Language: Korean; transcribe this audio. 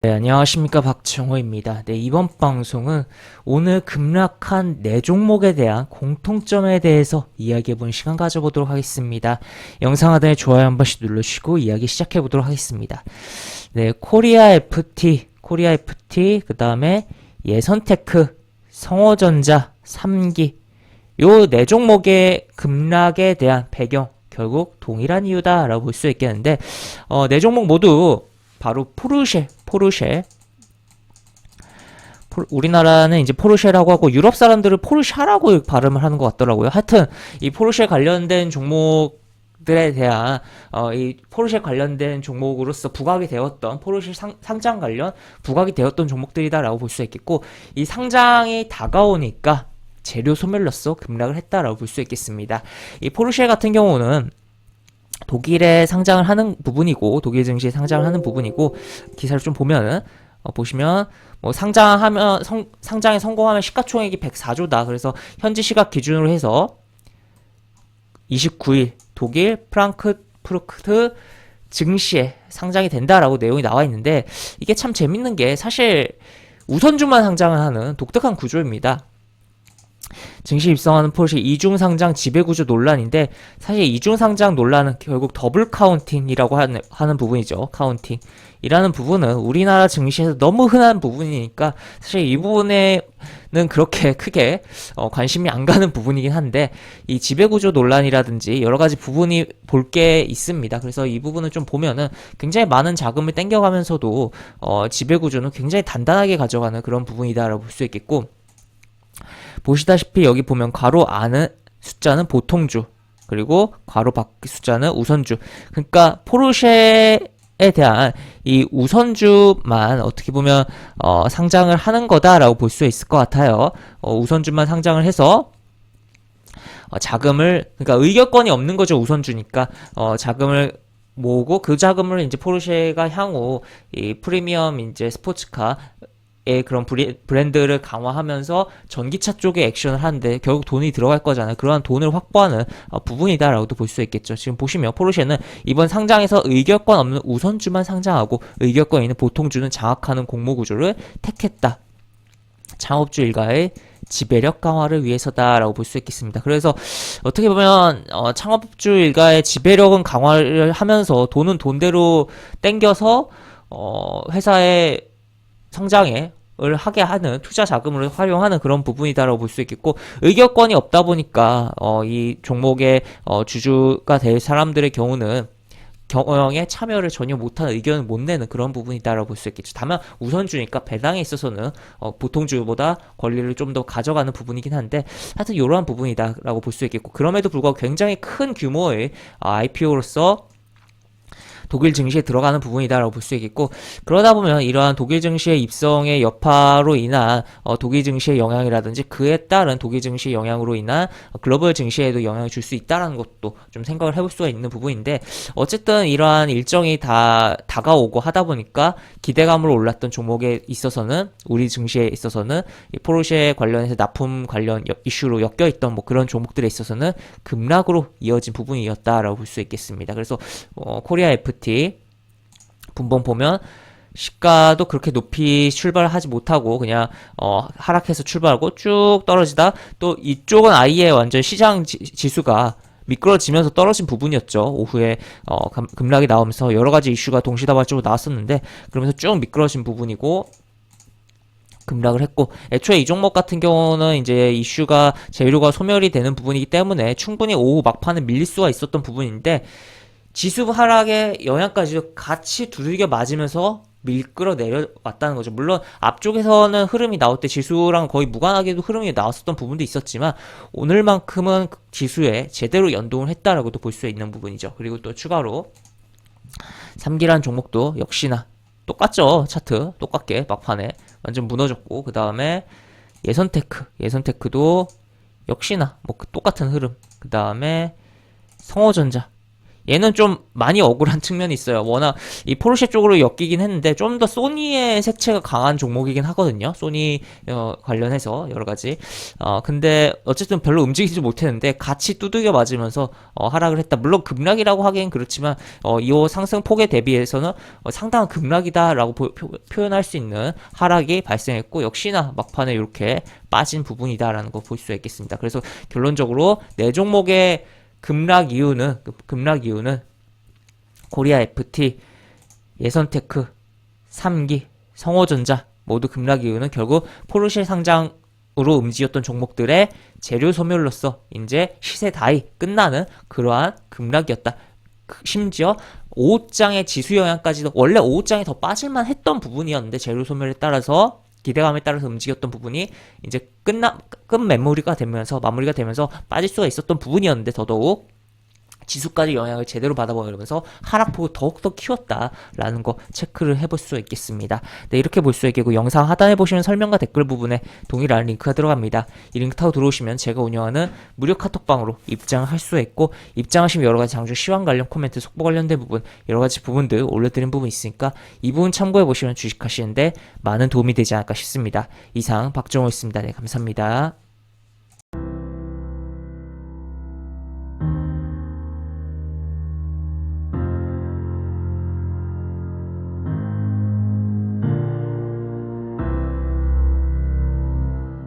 네, 안녕하십니까. 박정호입니다. 네, 이번 방송은 오늘 급락한 네 종목에 대한 공통점에 대해서 이야기해보는 시간 가져보도록 하겠습니다. 영상 하단에 좋아요 한 번씩 눌러주시고 이야기 시작해보도록 하겠습니다. 네, 코리아 FT, 그 다음에 예선테크, 성호전자, 3기, 요 네 종목의 급락에 대한 배경, 결국 동일한 이유다라고 볼 수 있겠는데, 네 종목 모두 바로 우리나라는 이제 포르쉐라고 하고 유럽 사람들은 포르샤라고 발음을 하는 것 같더라고요. 하여튼 이 포르쉐 관련된 종목들에 대한 이 포르쉐 관련된 종목으로서 부각이 되었던 포르쉐 상장 관련 부각이 되었던 종목들이다라고 볼 수 있겠고, 이 상장이 다가오니까 재료 소멸로써 급락을 했다라고 볼 수 있겠습니다. 이 포르쉐 같은 경우는 독일에 상장을 하는 부분이고, 독일 증시에 상장을 하는 부분이고, 기사를 좀 보면은 보시면 뭐 상장에 성공하면 시가총액이 104조다. 그래서 현지 시각 기준으로 해서 29일 독일 프랑크푸르트 증시에 상장이 된다라고 내용이 나와 있는데, 이게 참 재밌는 게 사실 우선주만 상장을 하는 독특한 구조입니다. 증시 입성하는 포르쉐 이중 상장 지배구조 논란인데, 사실 이중 상장 논란은 결국 더블 카운팅이라고 하는 부분이죠. 카운팅이라는 부분은 우리나라 증시에서 너무 흔한 부분이니까 사실 이 부분에는 그렇게 크게 관심이 안 가는 부분이긴 한데, 이 지배구조 논란이라든지 여러 가지 부분이 볼 게 있습니다. 그래서 이 부분을 좀 보면은 굉장히 많은 자금을 땡겨가면서도 지배구조는 굉장히 단단하게 가져가는 그런 부분이다라고 볼 수 있겠고, 보시다시피 여기 보면 괄호 안의 숫자는 보통주, 그리고 괄호 밖 숫자는 우선주. 그러니까 포르쉐에 대한 이 우선주만 어떻게 보면 상장을 하는 거다라고 볼 수 있을 것 같아요. 우선주만 상장을 해서 자금을, 그러니까 의결권이 없는 거죠. 우선주니까 자금을 모으고, 그 자금을 이제 포르쉐가 향후 이 프리미엄 이제 스포츠카 그런 브랜드를 강화하면서 전기차 쪽에 액션을 하는데 결국 돈이 들어갈 거잖아요. 그러한 돈을 확보하는 부분이다라고도 볼 수 있겠죠. 지금 보시면 포르쉐는 이번 상장에서 의결권 없는 우선주만 상장하고 의결권 있는 보통주는 장악하는 공모구조를 택했다. 창업주 일가의 지배력 강화를 위해서다라고 볼 수 있겠습니다. 그래서 어떻게 보면 창업주 일가의 지배력은 강화를 하면서 돈은 돈대로 땡겨서 회사의 성장에 을 하게 하는 투자 자금을 활용하는 그런 부분이다라고 볼 수 있겠고, 의결권이 없다 보니까 이 종목의 주주가 될 사람들의 경우는 경영에 참여를 전혀 못하는, 의견을 못 내는 그런 부분이다라고 볼 수 있겠죠. 다만 우선주니까 배당에 있어서는 보통주보다 권리를 좀 더 가져가는 부분이긴 한데, 하여튼 이러한 부분이다라고 볼 수 있겠고, 그럼에도 불구하고 굉장히 큰 규모의 IPO로서 독일 증시에 들어가는 부분이다라고 볼 수 있겠고, 그러다 보면 이러한 독일 증시의 입성의 여파로 인한 독일 증시의 영향이라든지 그에 따른 독일 증시의 영향으로 인한 글로벌 증시에도 영향을 줄 수 있다는 것도 좀 생각을 해볼 수가 있는 부분인데, 어쨌든 이러한 일정이 다 다가오고 하다 보니까 기대감으로 올랐던 종목에 있어서는, 우리 증시에 있어서는 이 포르쉐 관련해서 납품 관련 이슈로 엮여있던 뭐 그런 종목들에 있어서는 급락으로 이어진 부분이었다라고 볼 수 있겠습니다. 그래서 코리아 FT 분봉 보면 시가도 그렇게 높이 출발하지 못하고 그냥 하락해서 출발하고 쭉 떨어지다, 또 이쪽은 아예 완전 시장 지수가 미끄러지면서 떨어진 부분이었죠. 오후에 급락이 나오면서 여러 가지 이슈가 동시다발적으로 나왔었는데, 그러면서 쭉 미끄러진 부분이고 급락을 했고, 애초에 이 종목 같은 경우는 이제 이슈가 재료가 소멸이 되는 부분이기 때문에 충분히 오후 막판에 밀릴 수가 있었던 부분인데, 지수 하락의 영향까지도 같이 두들겨 맞으면서 밀끌어 내려왔다는 거죠. 물론 앞쪽에서는 흐름이 나올 때 지수랑 거의 무관하게도 흐름이 나왔었던 부분도 있었지만, 오늘만큼은 지수에 제대로 연동을 했다라고도 볼 수 있는 부분이죠. 그리고 또 추가로 3기란 종목도 역시나 똑같죠. 차트 똑같게 막판에 완전 무너졌고, 그 다음에 예선테크도 역시나 뭐 똑같은 흐름, 그 다음에 성호전자, 얘는 좀 많이 억울한 측면이 있어요. 워낙 이 포르쉐 쪽으로 엮이긴 했는데 좀 더 소니의 색채가 강한 종목이긴 하거든요. 소니 관련해서 여러 가지. 근데 어쨌든 별로 움직이지 못했는데 같이 두들겨 맞으면서 하락을 했다. 물론 급락이라고 하기엔 그렇지만 이 상승폭에 대비해서는 상당한 급락이다라고 표현할 수 있는 하락이 발생했고 역시나 막판에 이렇게 빠진 부분이다라는 거 볼 수 있겠습니다. 그래서 결론적으로 네 종목의 급락 이유는 코리아 FT, 예선테크, 3기, 성호전자 모두 급락 이유는 결국 포르쉐 상장으로 움직였던 종목들의 재료 소멸로서 이제 시세 다이 끝나는 그러한 급락이었다. 심지어 5장의 지수 영향까지도 원래 5장이 더 빠질만 했던 부분이었는데 재료 소멸에 따라서 기대감에 따라서 움직였던 부분이 이제 끝 마무리가 되면서 빠질 수가 있었던 부분이었는데 더더욱 지수까지 영향을 제대로 받아버리면서 하락폭을 더욱더 키웠다라는 거 체크를 해볼 수 있겠습니다. 네, 이렇게 볼 수 있겠고 영상 하단에 보시면 설명과 댓글 부분에 동일한 링크가 들어갑니다. 이 링크 타고 들어오시면 제가 운영하는 무료 카톡방으로 입장할 수 있고 입장하시면 여러가지 장중 시황 관련 코멘트, 속보 관련된 부분 여러가지 부분들 올려드린 부분 있으니까 이 부분 참고해보시면 주식하시는데 많은 도움이 되지 않을까 싶습니다. 이상 박정호였습니다. 네, 감사합니다.